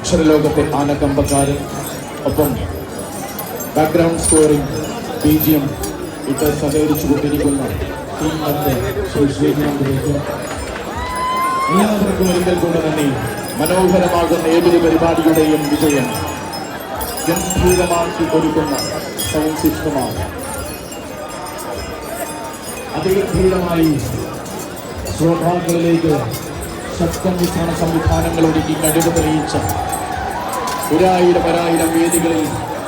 അക്ഷരലോകത്തെ ആനക്കമ്പക്കാരൻ, ഒപ്പം background scoring BGM ഇട്ട് സഹകരിച്ചു കൊണ്ടിരിക്കുന്ന ടീം അംഗം ശ്രീ ശ്രീകാന്തിലേക്ക് എല്ലാവർക്കും ഒരിക്കൽ കൂടെ തന്നെ മനോഹരമാകുന്ന ഏതൊരു പരിപാടിയുടെയും വിജയം ഗംഭീരമാക്കി ഒരുക്കുന്ന സൗണ്ട് സിസ്റ്റമാണ്. അതിഗംഭീരമായി ശ്രോതാക്കളിലേക്ക് ശബ്ദമിശ്രണ സംവിധാനങ്ങൾ ഒരുക്കി കഴിവ് തെളിയിച്ച ഒരായിരം വേദികളിൽ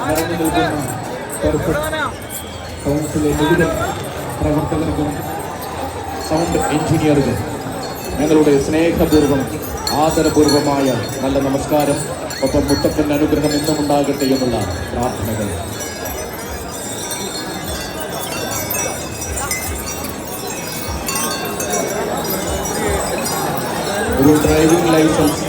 നിറഞ്ഞു നിൽക്കുന്ന കൗൺസിലെ മുഴുവൻ പ്രവർത്തകർക്കും സൗണ്ട് എഞ്ചിനീയർക്കും ഞങ്ങളുടെ സ്നേഹപൂർവ്വം ആദരപൂർവമായ നല്ല നമസ്കാരം. ഒപ്പം മുത്തപ്പൻ്റെ അനുഗ്രഹം എന്നും ഉണ്ടാകട്ടെ എന്നുള്ള പ്രാർത്ഥനകൾ. ഒരു ഡ്രൈവിംഗ് ലൈസൻസ്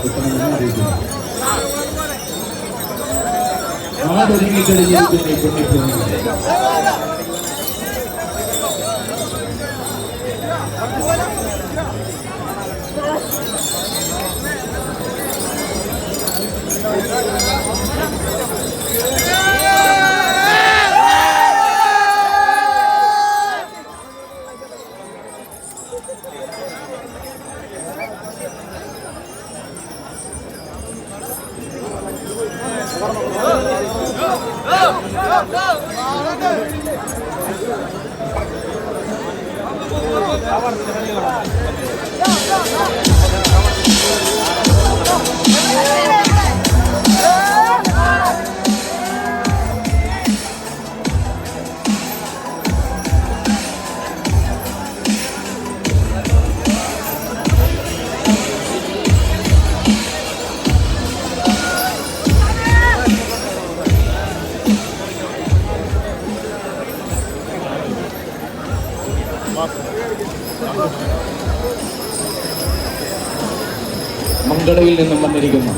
എത്തണമെന്ന് അറിയിക്കുന്നു. മംഗളയിൽ നിന്നും വന്നിരിക്കുന്നു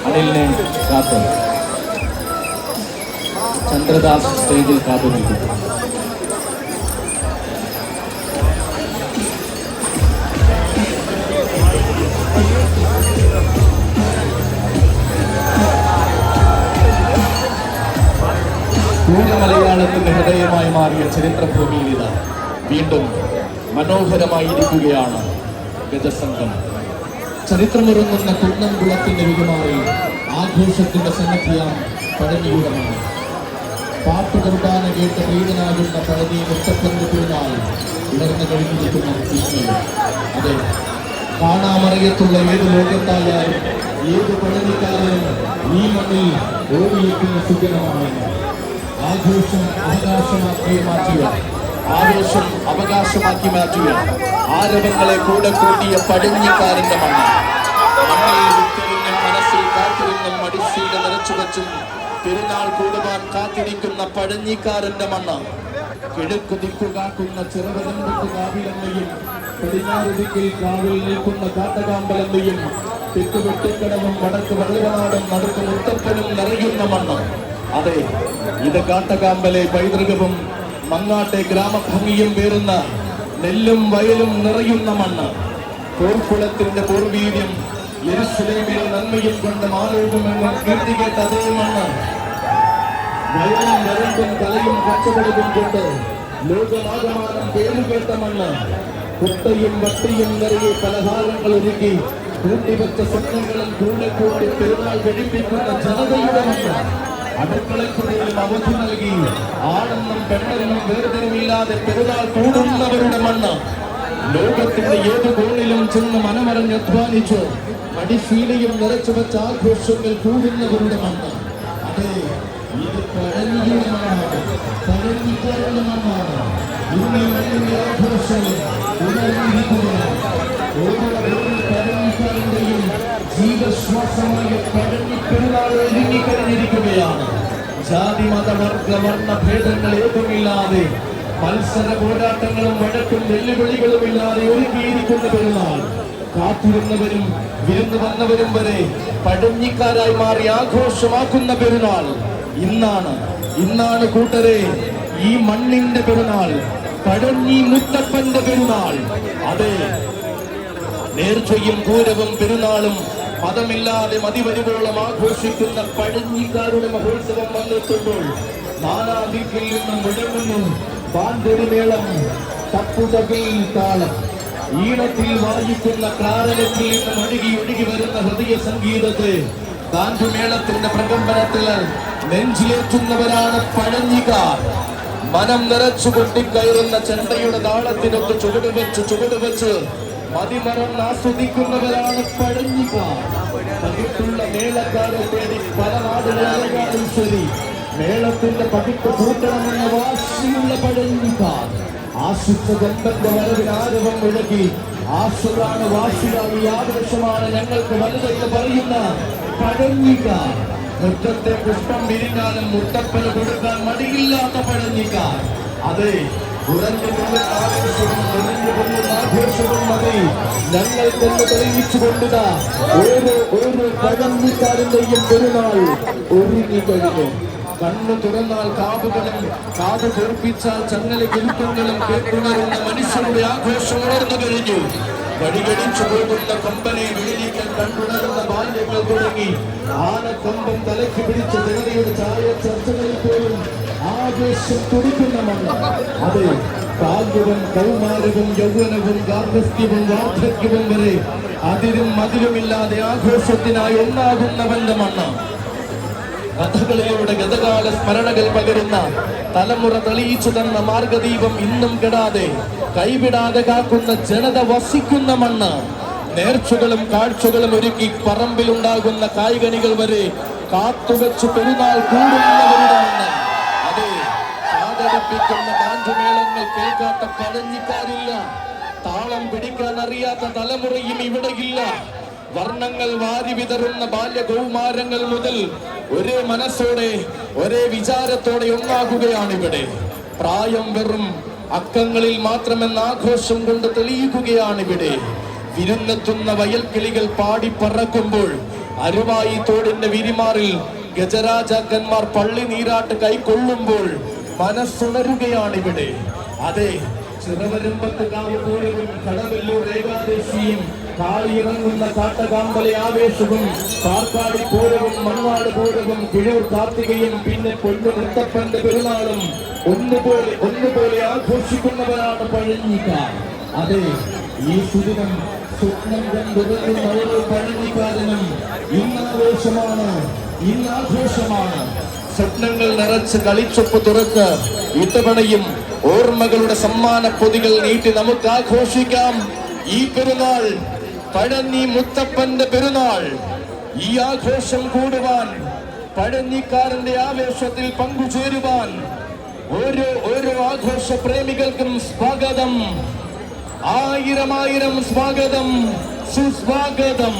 അനിലിനെ കാത്തു ചന്ദ്രദാസ് സ്റ്റേജിൽ കാത്തു നിൽക്കുന്നു. മലയാളത്തിന്റെ ഹൃദയമായി മാറിയ ചരിത്രഭൂമിയിൽ ഇതാ വീണ്ടും മനോഹരമായിരിക്കുകയാണ് ഗജസംഘം. ചരിത്രമൊരുങ്ങുന്ന കുന്നംകുളത്തിന്റെ വിരുമാറി ആഘോഷത്തിന്റെ സന്നിധിയാം പഴനിയൂരമാണ്. പാട്ട് കുർബാന കേട്ട് പ്രീതനാകുന്ന പഴനി മുത്തപ്പന്റെ പെരുന്നാൾ ഉണർന്നു കഴിഞ്ഞിരിക്കുന്ന അതെ, കാണാമറിയത്തുള്ള ഏത് ലോകത്തായാലും ഏത് പഴനിക്കാരനും ഈ മണ്ണിൽ ഓടിയെത്തുന്ന സുഖനമാണ്. ആഘോഷം അവകാശമാക്കി മാറ്റിയ ആരവങ്ങളെ കൂടെ കൂട്ടിയ പഴഞ്ഞിക്കാരന്റെ മണ്ണ്. മനസ്സിൽ കാത്തിരുന്നും മടിശീല നിറച്ചു വച്ചും പെരുന്നാൾ കൂടുവാൻ കാത്തിരിക്കുന്ന പഴഞ്ഞിക്കാരന്റെ മണ്ണ്. കിഴക്ക് ദിക്കുകാക്കുന്ന ചെറുവരമ്പത്ത് കാവിലമ്മയും പടിഞ്ഞാറ് ദിക്കിൽ കാവിൽ നിൽക്കുന്ന കാട്ടകാമ്പലമ്മയും തെക്ക് വെട്ടിക്കടവും വടക്ക് വെള്ളനാടും നടുക്ക് മുത്തപ്പനും നിറയുന്ന മണ്ണ്. അതെ, ഇത് കാട്ടകാമ്പലെ പൈതൃകവും മങ്ങാട്ടെ ഗ്രാമഭംഗിയും പേറുന്ന നെല്ലും വയലും നിറയുന്ന മണ്ണ്. പോർക്കുളത്തിന്റെ പൂർവീര്യം യെരുശലേമിലെ നന്മയും കൊണ്ട് മാലോകമെന്നും കീർത്തി കേട്ട അതേ മണ്ണ്. വയലും വരമ്പും കലയും കച്ചവടവും കൊണ്ട് ലോകമാകമാനം പേരുകേട്ട മണ്ണ്. കുട്ടയും വട്ടിയും നിറയെ പലഹാരങ്ങൾ ഒരുക്കി കൂട്ടിവെച്ച സ്വപ്നങ്ങളും കൂടെ കൂട്ടി പെരുന്നാൾ കഴിപ്പിക്കുന്ന ജനതയുടെ മണ്ണ്. അടുക്കളയ്ക്കുള്ളിലും അവധി നൽകി ആണെന്നും പെണ്ണെന്നും വേർതിരിവില്ലാതെ പെരുന്നാൾ കൂടുന്നവരുടെ മണ്ണ്. ലോകത്തിന്റെ ഏത് കോണിലും ചെന്ന് മനമറിഞ്ഞ് അധ്വാനിച്ചു അടിശീലയും നിറച്ചു വെച്ച ആഘോഷങ്ങൾ കൂടുന്നവരുടെ മണ്ണ്. അതെ, ഇത് പഴനിയുടെ മണ്ണാണ്, പഴനിക്കാരുടെ മണ്ണാണ്. ഇന്ന് മണ്ണിന്റെ ആഘോഷങ്ങൾ ഉണർന്നിരിക്കുകയാണ്. ഓരോ പഴനിക്കാരന്റെയും ജീവശ്വാസമായ പഴനി പെരുന്നാൾ ഒരുങ്ങിക്കഴിഞ്ഞിരിക്കുകയാണ്. ജാതി മത വർഗ വർണ്ണ ഭേദങ്ങൾ ഏതുമില്ലാതെ മത്സര പോരാട്ടങ്ങളും വഴക്കും വെല്ലുവിളികളും ഇല്ലാതെ ഒരുക്കിയിരിക്കുന്ന പെരുന്നാൾ. കാത്തിരുന്നവരും വിരുന്നു വന്നവരും വരെ പഴഞ്ഞിക്കാരായി മാറി ആഘോഷമാക്കുന്ന പെരുന്നാൾ ഇന്നാണ് കൂട്ടരെ. ഈ മണ്ണിന്റെ പെരുന്നാൾ പഴഞ്ഞി മുത്തപ്പന്റെ പെരുന്നാൾ. അതെ, നേർച്ചയും പൂരവും പെരുന്നാളും മതമില്ലാതെ മതിവരുവോളം ആഘോഷിക്കുന്ന പഴഞ്ഞിക്കാരുടെ മഹോത്സവം വന്നെത്തുമ്പോൾ നാനാദിക്കിൽ നിന്നും മുഴങ്ങുന്നു പാണ്ടൊരുമേളം, തപ്പുതകിൽ താളം. ഈണത്തിൽ വായിക്കുന്ന ക്ലാരനത്തിൽ നിന്നും ഒഴുകി വരുന്ന ഹൃദയ സംഗീതത്തെ ഗാന്ധുമേളത്തിന്റെ പ്രകമ്പനത്തിൽ നെഞ്ചിലേറ്റുന്നവരാണ് പഴഞ്ഞിക്കാർ. മനം നിറച്ചു കൊട്ടിക്കയറുന്ന ചെണ്ടയുടെ താളത്തിനൊക്കെ ചുവടുവെച്ച് മതിമറന്ന് ആസ്വദിക്കുന്നവരാണ് പഴഞ്ഞിക്കാർ. പകിട്ടുള്ള മേളക്കാരെ തേടി പല നാടുകളിലും ശരി മേളത്തിന്റെ പകിട്ട് കൂട്ടണമെന്ന വാശിയുള്ള പഴഞ്ഞിക്കാർ. ആശിച്ച ഗന്ധന്റെ വരവിൽ ആരവം മുഴക്കി ആശ്വതാണ് വാശിയാണ് ഈ ആദർശമാണ് ഞങ്ങൾക്ക് വലുതെന്ന് പറയുന്ന പഴഞ്ഞിക്കാർ. മുറ്റത്തെ പുഷ്പം വിരിഞ്ഞാലും മുത്തപ്പന് കൊടുക്കാൻ മടിയില്ലാത്ത പഴഞ്ഞിക്കാർ. അതെ, ആഘോഷവും മതി ഞങ്ങൾക്കൊന്ന് തെളിയിച്ചു കൊണ്ടുക. ഓരോ പഴഞ്ഞിക്കാരന്റെയും പെരുന്നാൾ ഒരുങ്ങിക്കഴിഞ്ഞു. കണ്ണു തുറന്നാൽ കാവുകളും കാതു തോർപ്പിച്ചാൽ ചങ്ങല ഗുരുക്കങ്ങളും കേട്ടുണരുന്ന മനുഷ്യരുടെ ആഘോഷം ഉണർന്നു കഴിഞ്ഞു. വടികടിച്ചു പോകുന്ന കൊമ്പനെ വിളിക്കാൻ കണ്ടുണരുന്ന ബാല്യങ്ങൾ തുടങ്ങി ആനക്കൊമ്പം തലയ്ക്ക് പിടിച്ച ജനതയുടെ ചായ ചർച്ചകളിൽ പോലും ആവേശം തുടിക്കുന്ന മണ്ണ്. അതെ, ബാല്യവും കൗമാരവും യൗവനവും ഗാർഹസ്ഥ്യവും വാർദ്ധക്യവും വരെ അതിരും മതിലുമില്ലാതെ ആഘോഷത്തിനായി ഒന്നാകുന്നവന്റെ മണ്ണ്. കഥകളിലൂടെ ഗതകാല സ്മരണകൾ പകരുന്ന തലമുറ തെളിയിച്ചു തന്ന മാർഗദീപം ഇന്നും കെടാതെ കൈവിടാതെ കാക്കുന്ന ജനത വസിക്കുന്ന മണ്ണ്. നേർച്ചകളും കാഴ്ചകളും ഒരുക്കി പറമ്പിലുണ്ടാകുന്ന കായ്കനികൾ വരെ കാത്തുവെച്ച് പെരുന്നാൾ കൂടുന്നവരുടെ മണ്ണ്. അതെ, ആദരിപ്പിക്കുന്ന ഗാന്ധുമേളങ്ങൾ കേൾക്കാത്ത പഴഞ്ഞിക്കാരില്ല. താളം പിടിക്കാൻ അറിയാത്ത തലമുറയും ഇവിടെയില്ല. വർണ്ണങ്ങൾ വാരി വിതറുന്ന ബാല്യകൗമാരങ്ങൾ മുതൽ ഒരേ മനസ്സോടെ ഒരേ വിചാരത്തോടെ ഒന്നാകുകയാണിവിടെ. പ്രായം വെറും അക്കങ്ങളിൽ മാത്രമെന്ന ആഘോഷം കൊണ്ട് തെളിയിക്കുകയാണിവിടെ. വിരുന്നെത്തുന്ന വയൽക്കിളികൾ പാടി പറക്കുമ്പോൾ അരുവായി തോടിന്റെ വിരിമാറിൽ ഗജരാജാക്കന്മാർ പള്ളി നീരാട്ട് കൈക്കൊള്ളുമ്പോൾ മനസ്സുണരുകയാണിവിടെ. അതെ, ചിറവരമ്പത്ത് കാവുപൂരവും കടവല്ലൂർ ഏകാദശിയും കാളിയിറങ്ങുന്ന കാട്ടകാമ്പലെ ആവേശവും പാർക്കാടി പൂരവും മണ്ണാട് പൂരവും കിഴൂർ കാർത്തികയും പിന്നെ പൊന്നു മുത്തപ്പന്റെ പെരുന്നാളും ഒന്നുപോലെ ആഘോഷിക്കുന്നവരാണ് പഴഞ്ഞിക്കാർ. അതെ, ഈ സുദിനം സ്വപ്നം കണ്ടുറങ്ങുന്ന ഓരോ പഴഞ്ഞിക്കാരനും ഇന്നാഘോഷമാണ്. സ്വപ്നങ്ങൾ നിറച്ച് കളിച്ചൊപ്പ് തുറക്ക് ഇത്തവണയും ഓർമ്മകളുടെ സമ്മാന പൊതികൾ നീട്ടി നമുക്ക് ആഘോഷിക്കാം ഈ പെരുന്നാൾ. പഴഞ്ഞി മുത്തപ്പന്റെ പെരുന്നാൾ. ഈ ആഘോഷം കൂടുവാൻ, പഴഞ്ഞിക്കാരന്റെ ആവേശത്തിൽ പങ്കുചേരുവാൻ ഓരോ ആഘോഷ പ്രേമികൾക്കും സ്വാഗതം. ആയിരം സ്വാഗതം, സുസ്വാഗതം.